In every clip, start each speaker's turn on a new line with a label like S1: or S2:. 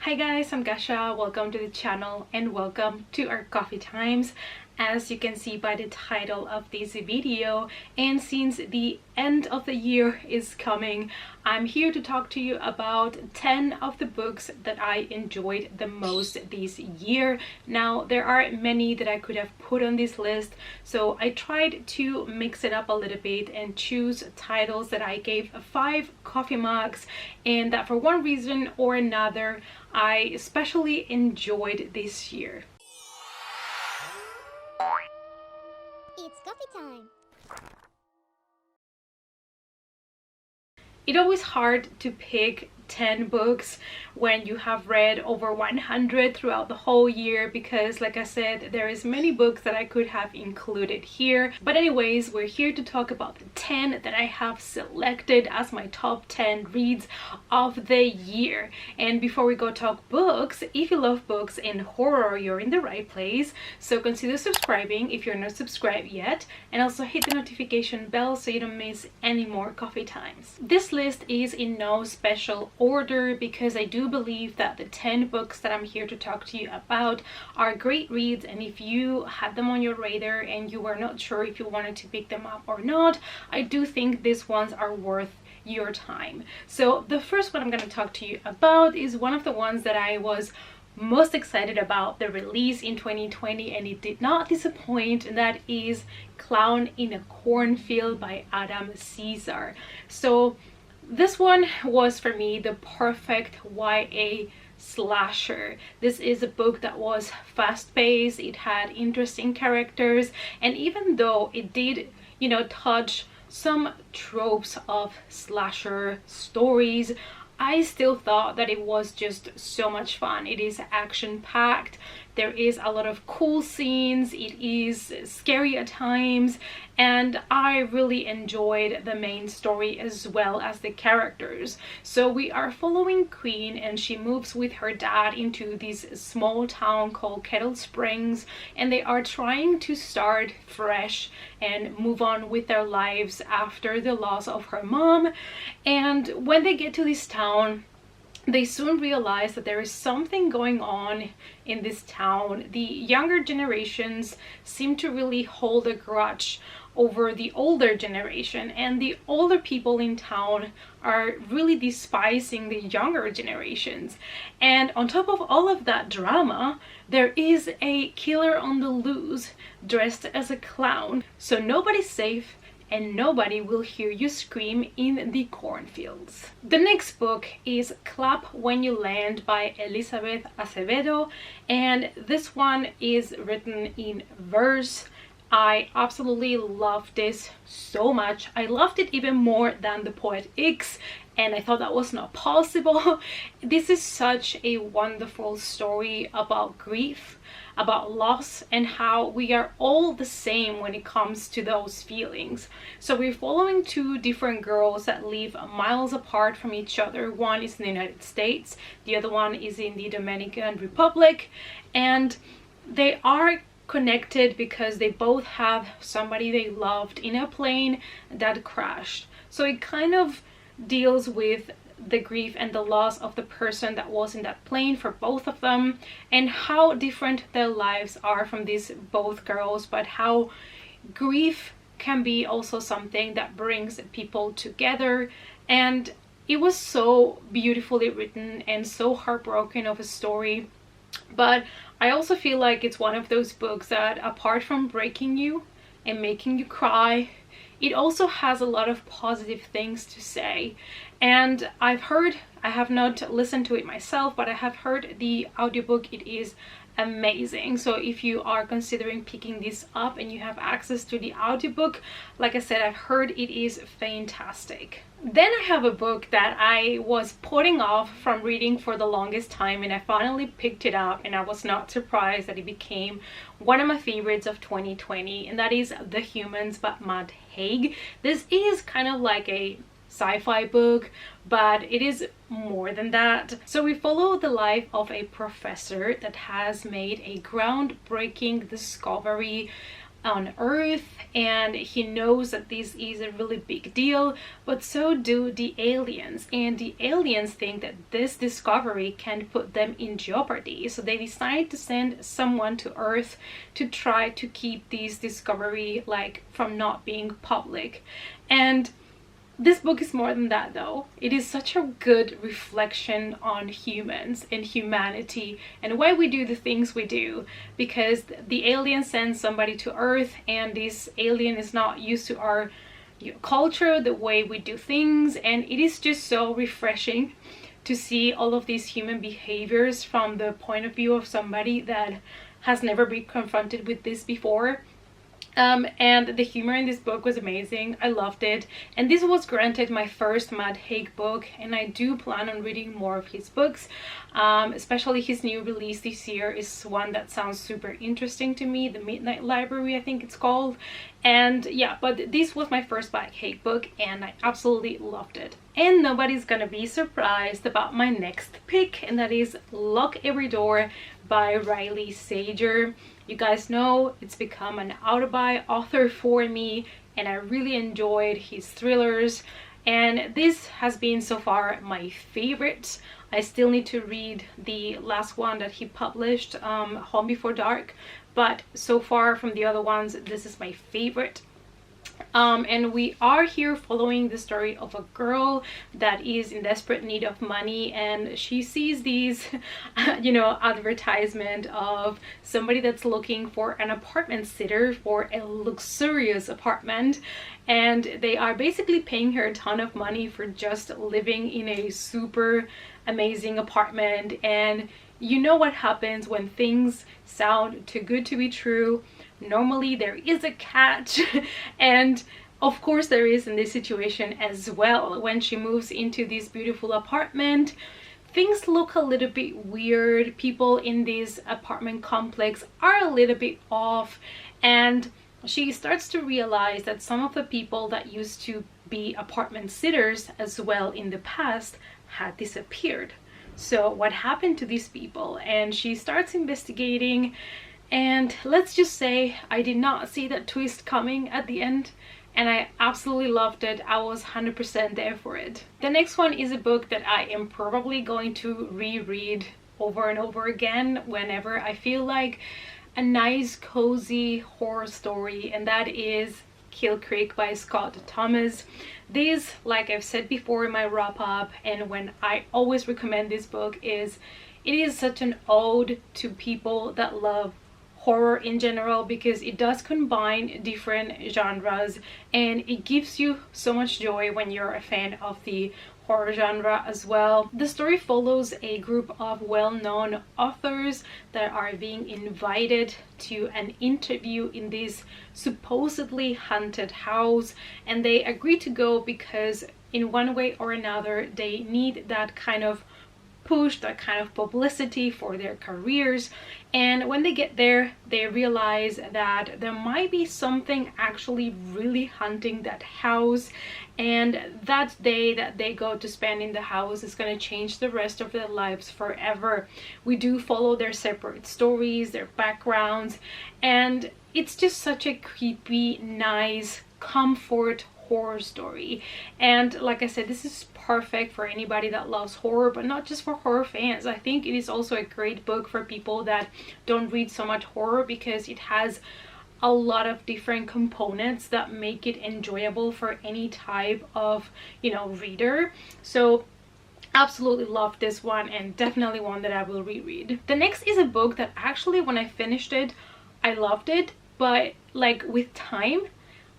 S1: Hi guys, I'm Gasha. Welcome to the channel and welcome to our coffee times. As you can see by the title of this video, and since the end of the year is coming, I'm here to talk to you about 10 of the books that I enjoyed the most this year. Now, there are many that I could have put on this list, so I tried to mix it up a little bit and choose titles that I gave 5 coffee mugs and that for one reason or another I especially enjoyed this year.
S2: It's coffee time!
S1: It's always hard to pick 10 books when you have read over 100 throughout the whole year because, like I said, there is many books that I could have included here. But anyways, we're here to talk about the 10 that I have selected as my top 10 reads of the year. And before we go talk books, if you love books and horror, you're in the right place. So consider subscribing if you're not subscribed yet, and also hit the notification bell so you don't miss any more coffee times. This list is in no special order because I do believe that the 10 books that I'm here to talk to you about are great reads, and if you had them on your radar and you were not sure if you wanted to pick them up or not, I do think these ones are worth your time. So the first one I'm going to talk to you about is one of the ones that I was most excited about the release in 2020, and it did not disappoint, and that is Clown in a Cornfield by Adam Cesar. So this one was for me the perfect YA slasher. This is a book that was fast-paced, it had interesting characters, and even though it did, touch some tropes of slasher stories, I still thought that it was just so much fun. It is action-packed, there is a lot of cool scenes, it is scary at times, and I really enjoyed the main story as well as the characters. So we are following Queen, and she moves with her dad into this small town called Kettle Springs, and they are trying to start fresh and move on with their lives after the loss of her mom. And when they get to this town, they soon realize that there is something going on in this town. The younger generations seem to really hold a grudge over the older generation, and the older people in town are really despising the younger generations. And on top of all of that drama, there is a killer on the loose dressed as a clown, so nobody's safe and nobody will hear you scream in the cornfields. The next book is Clap When You Land by Elizabeth Acevedo, and this one is written in verse. I absolutely love this so much. I loved it even more than The Poet X, and I thought that was not possible. This is such a wonderful story about grief, about loss, and how we are all the same when it comes to those feelings. So we're following 2 different girls that live miles apart from each other. One is in the United States, the other one is in the Dominican Republic, and they are connected because they both have somebody they loved in a plane that crashed. So it kind of deals with the grief and the loss of the person that was in that plane for both of them, and how different their lives are from these both girls, but how grief can be also something that brings people together. And it was so beautifully written and so heartbroken of a story, but I also feel like it's one of those books that, apart from breaking you and making you cry, it also has a lot of positive things to say. And I have not listened to it myself, but I have heard the audiobook. It is amazing. So if you are considering picking this up and you have access to the audiobook, like I said, I've heard it is fantastic. Then I have a book that I was putting off from reading for the longest time, and I finally picked it up, and I was not surprised that it became one of my favorites of 2020, and that is The Humans by Matt Haig. This is kind of like a sci-fi book, but it is more than that. So we follow the life of a professor that has made a groundbreaking discovery on Earth, and he knows that this is a really big deal, but so do the aliens, and the aliens think that this discovery can put them in jeopardy. So they decide to send someone to Earth to try to keep this discovery like from not being public. And this book is more than that though. It is such a good reflection on humans and humanity and why we do the things we do, because the alien sends somebody to Earth and this alien is not used to our culture, the way we do things, and it is just so refreshing to see all of these human behaviors from the point of view of somebody that has never been confronted with this before. And the humor in this book was amazing. I loved it, and this was granted my first Matt Haig book, and I do plan on reading more of his books. Especially his new release this year is one that sounds super interesting to me, The Midnight Library I think it's called. And yeah, but this was my first Matt Haig book and I absolutely loved it. And nobody's gonna be surprised about my next pick, and that is Lock Every Door by Riley Sager. You guys know it's become an out-of-buy author for me, and I really enjoyed his thrillers, and this has been so far my favorite. I still need to read the last one that he published, Home Before Dark, but so far from the other ones, this is my favorite. And we are here following the story of a girl that is in desperate need of money, and she sees these advertisement of somebody that's looking for an apartment sitter for a luxurious apartment, and they are basically paying her a ton of money for just living in a super amazing apartment. And you know what happens when things sound too good to be true. Normally there is a catch, and of course there is in this situation as well. When she moves into this beautiful apartment, things look a little bit weird. People in this apartment complex are a little bit off, and she starts to realize that some of the people that used to be apartment sitters as well in the past had disappeared. So what happened to these people? And she starts investigating, and let's just say I did not see that twist coming at the end, and I absolutely loved it. I was 100% there for it. The next one is a book that I am probably going to reread over and over again whenever I feel like a nice cozy horror story, and that is Kill Creek by Scott Thomas. This, like I've said before in my wrap up, and when I always recommend this book, is it is such an ode to people that love horror in general, because it does combine different genres and it gives you so much joy when you're a fan of the horror genre as well. The story follows a group of well-known authors that are being invited to an interview in this supposedly haunted house, and they agree to go because in one way or another they need that kind of push, that kind of publicity for their careers. And when they get there, they realize that there might be something actually really haunting that house, and that day that they go to spend in the house is going to change the rest of their lives forever. We do follow their separate stories, their backgrounds, and it's just such a creepy, nice, comfort horror story. And like I said, this is perfect for anybody that loves horror, but not just for horror fans. I think it is also a great book for people that don't read so much horror, because it has a lot of different components that make it enjoyable for any type of reader. So absolutely love this one, and definitely one that I will reread. The next is a book that actually when I finished it, I loved it, but like with time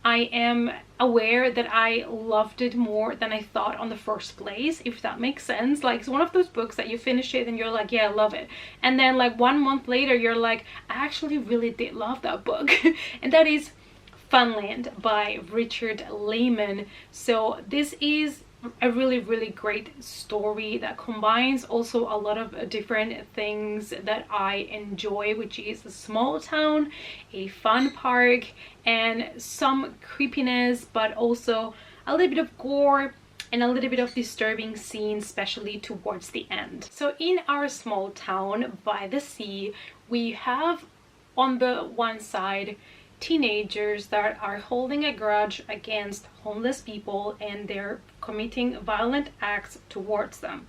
S1: I am aware that I loved it more than I thought on the first place, if that makes sense. Like, it's one of those books that you finish it and you're like, yeah, I love it, and then like 1 month later you're like, I actually really did love that book. And that is Funland by Richard Lehman. So this is a really great story that combines also a lot of different things that I enjoy, which is a small town, a fun park, and some creepiness, but also a little bit of gore and a little bit of disturbing scenes, especially towards the end. So in our small town by the sea, we have on the one side teenagers that are holding a grudge against homeless people and they're committing violent acts towards them.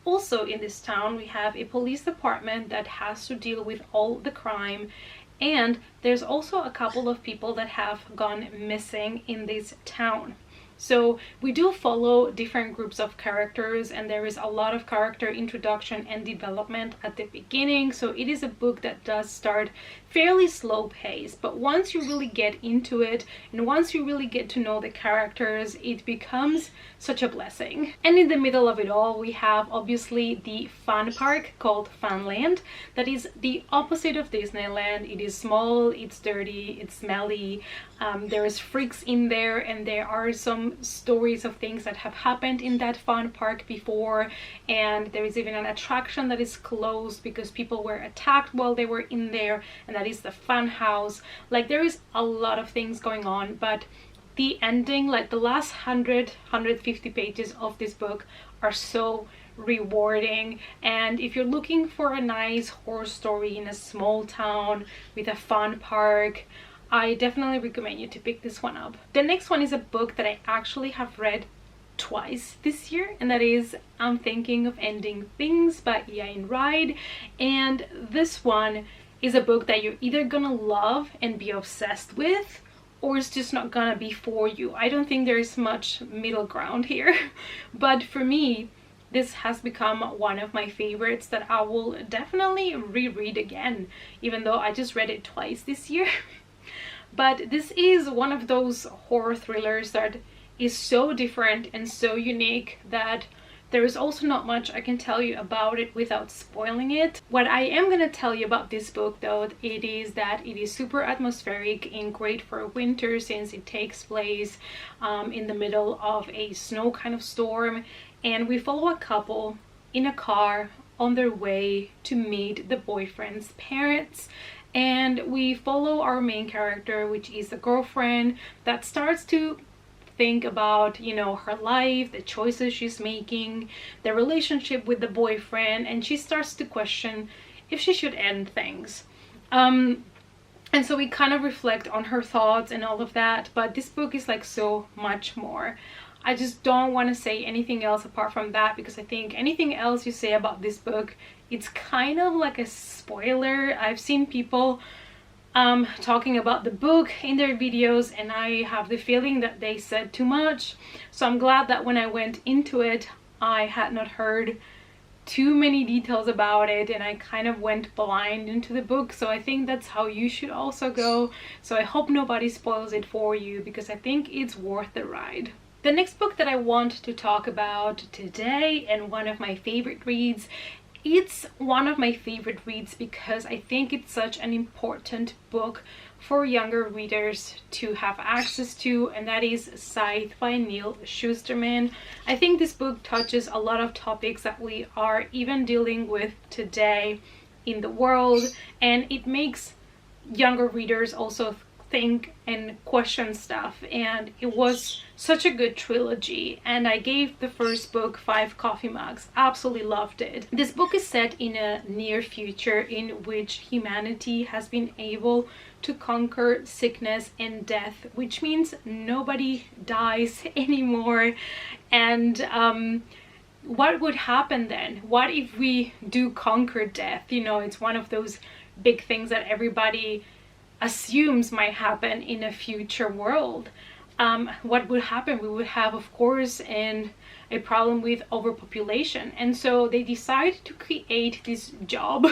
S1: Also in this town we have a police department that has to deal with all the crime, and there's also a couple of people that have gone missing in this town. So we do follow different groups of characters, and there is a lot of character introduction and development at the beginning. So it is a book that does start fairly slow pace, but once you really get into it and once you really get to know the characters, it becomes such a blessing. And in the middle of it all, we have obviously the fun park called Funland. That is the opposite of Disneyland. It is small, it's dirty, it's smelly, there is freaks in there, and there are some stories of things that have happened in that fun park before, and there is even an attraction that is closed because people were attacked while they were in there, and that is the fun house. Like, there is a lot of things going on, but the ending, like the last 150 pages of this book are so rewarding. And if you're looking for a nice horror story in a small town with a fun park, I definitely recommend you to pick this one up. The next one is a book that I actually have read twice this year, and that is I'm Thinking of Ending Things by Iain Ride. And this one is a book that you're either gonna love and be obsessed with, or it's just not gonna be for you. I don't think there's much middle ground here. But for me, this has become one of my favorites that I will definitely reread again, even though I just read it twice this year. But this is one of those horror thrillers that is so different and so unique that there is also not much I can tell you about it without spoiling it. What I am going to tell you about this book, though, it is that it is super atmospheric and great for winter, since it takes place in the middle of a snow kind of storm, and we follow a couple in a car on their way to meet the boyfriend's parents. And we follow our main character, which is the girlfriend that starts to think about, you know, her life, the choices she's making, the relationship with the boyfriend, and she starts to question if she should end things. And so we kind of reflect on her thoughts and all of that, but this book is like so much more. I just don't want to say anything else apart from that, because I think anything else you say about this book, it's kind of like a spoiler. I've seen people talking about the book in their videos, and I have the feeling that they said too much. So I'm glad that when I went into it, I had not heard too many details about it, and I kind of went blind into the book. So I think that's how you should also go. So I hope nobody spoils it for you, because I think it's worth the ride. The next book that I want to talk about today, and one of my favorite reads, it's one of my favorite reads because I think it's such an important book for younger readers to have access to, and that is Scythe by Neil Schusterman. I think this book touches a lot of topics that we are even dealing with today in the world, and it makes younger readers also think and question stuff. And it was such a good trilogy, and I gave the first book 5 coffee mugs. Absolutely loved it. This book is set in a near future in which humanity has been able to conquer sickness and death, which means nobody dies anymore. And what would happen then? What if we do conquer death? You know, it's one of those big things that everybody assumes might happen in a future world. What would happen? We would have, of course, a problem with overpopulation. And so they decided to create this job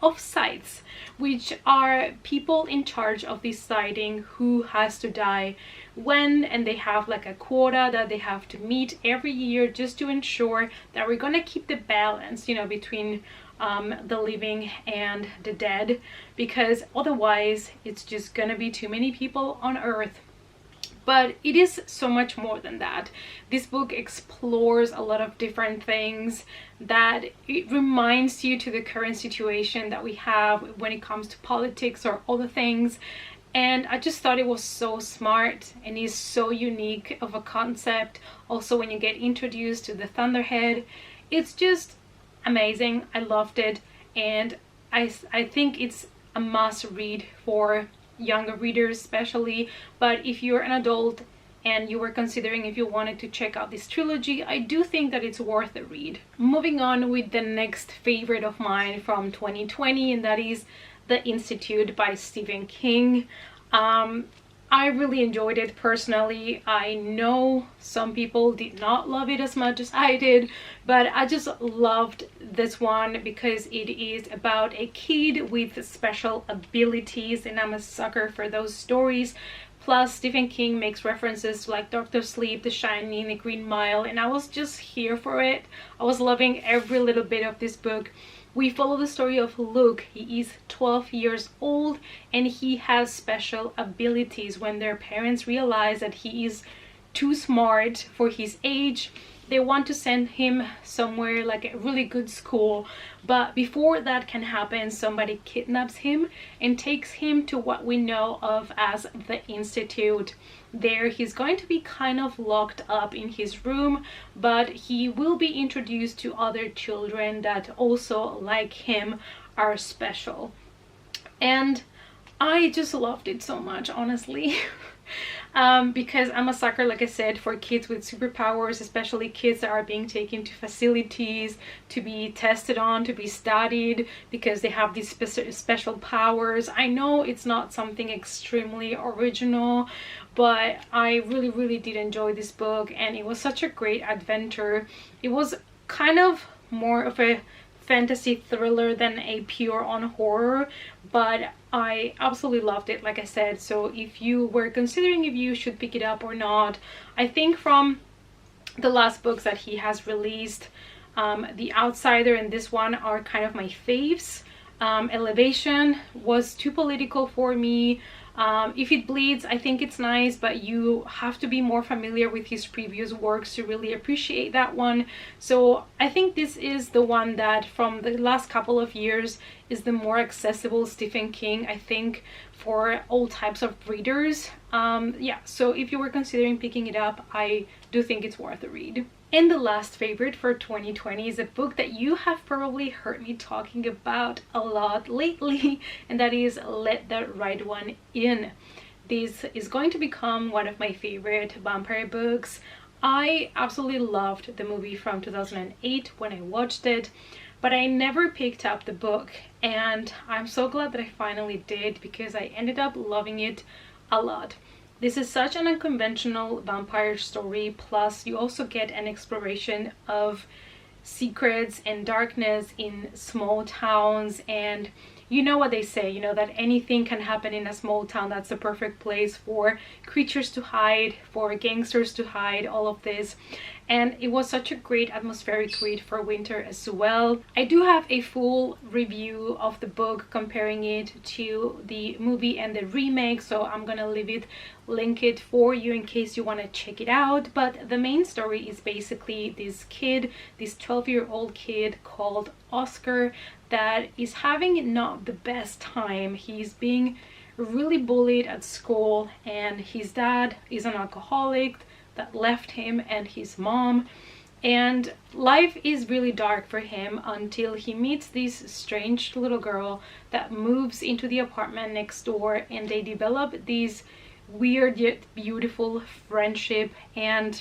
S1: of scythes, which are people in charge of deciding who has to die when, and they have like a quota that they have to meet every year just to ensure that we're gonna keep the balance, you know, between the living and the dead, because otherwise it's just gonna be too many people on Earth. But it is so much more than that. This book explores a lot of different things, that it reminds you to the current situation that we have when it comes to politics or other things. And I just thought it was so smart, and is so unique of a concept. Also, when you get introduced to the Thunderhead, it's just amazing. I loved it, and I think it's a must read for younger readers especially, but if you're an adult and you were considering if you wanted to check out this trilogy, I do think that it's worth a read. Moving on with the next favorite of mine from 2020, and that is The Institute by Stephen King. I really enjoyed it personally. I know some people did not love it as much as I did, but I just loved this one because it is about a kid with special abilities, and I'm a sucker for those stories. Plus, Stephen King makes references to like Dr. Sleep, The Shining, The Green Mile, and I was just here for it. I was loving every little bit of this book. We follow the story of Luke. He is 12 years old and he has special abilities. When their parents realize that he is too smart for his age, they want to send him somewhere like a really good school, but before that can happen, somebody kidnaps him and takes him to what we know of as the Institute. There he's going to be kind of locked up in his room, but he will be introduced to other children that also, like him, are special. And I just loved it so much, honestly. Because I'm a sucker, like I said, for kids with superpowers, especially kids that are being taken to facilities to be tested on, to be studied because they have these special powers. I know it's not something extremely original, but I really did enjoy this book, and it was such a great adventure. It was kind of more of a fantasy thriller than a pure on horror, but I absolutely loved it, like I said. So if you were considering if you should pick it up or not, I think from the last books that he has released, The Outsider and this one are kind of my faves. Elevation was too political for me. If It Bleeds, I think it's nice, but you have to be more familiar with his previous works to really appreciate that one. So I think this is the one that from the last couple of years is the more accessible Stephen King, I think, for all types of readers. Yeah, so if you were considering picking it up, I do think it's worth a read. And the last favorite for 2020 is a book that you have probably heard me talking about a lot lately, and that is Let the Right One In. This is going to become one of my favorite vampire books. I absolutely loved the movie from 2008 when I watched it, but I never picked up the book, and I'm so glad that I finally did because I ended up loving it a lot. This is such an unconventional vampire story, plus you also get an exploration of secrets and darkness in small towns, and you know what they say, you know, that anything can happen in a small town. That's the perfect place for creatures to hide, for gangsters to hide, all of this. And it was such a great atmospheric read for winter as well. I do have a full review of the book comparing it to the movie and the remake, so I'm gonna link it for you in case you want to check it out. But the main story is basically this kid, this 12-year-old kid called Oscar, that is having not the best time. He's being really bullied at school, and his dad is an alcoholic that left him and his mom, and life is really dark for him until he meets this strange little girl that moves into the apartment next door, and they develop these weird yet beautiful friendship. And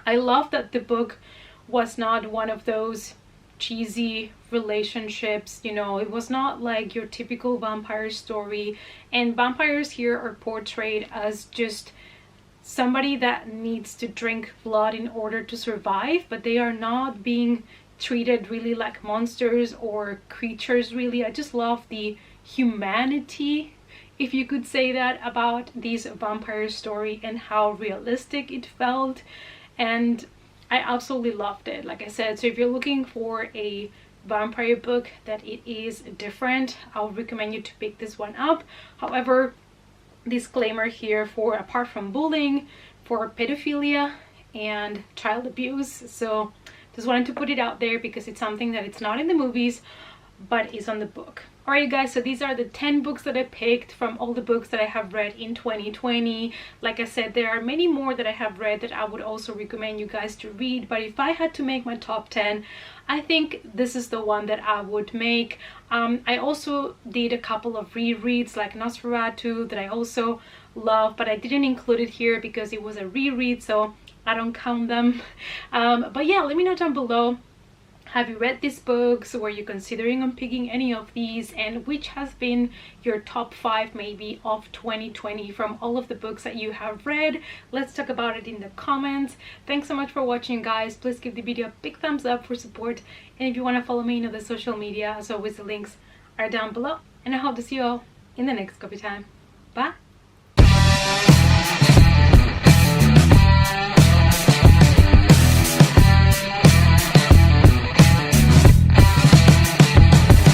S1: I love that the book was not one of those cheesy relationships, you know. It was not like your typical vampire story, and vampires here are portrayed as just somebody that needs to drink blood in order to survive, but they are not being treated really like monsters or creatures, really. I just love the humanity, if you could say that, about this vampire story and how realistic it felt, and I absolutely loved it, like I said. So if you're looking for a vampire book that it is different, I would recommend you to pick this one up. However, disclaimer here, for apart from bullying, for pedophilia and child abuse, so just wanted to put it out there because it's something that it's not in the movies, but it's on the book. Alright guys, so these are the 10 books that I picked from all the books that I have read in 2020. Like I said, there are many more that I have read that I would also recommend you guys to read, but if I had to make my top 10, I think this is the one that I would make. I also did a couple of rereads like Nosferatu that I also love, but I didn't include it here because it was a reread, so I don't count them. But yeah, let me know down below, have you read these books? Were you considering on picking any of these? And which has been your top 5 maybe of 2020 from all of the books that you have read? Let's talk about it in the comments. Thanks so much for watching, guys. Please give the video a big thumbs up for support. And if you want to follow me in other social media, as always, the links are down below. And I hope to see you all in the next copy time. Bye!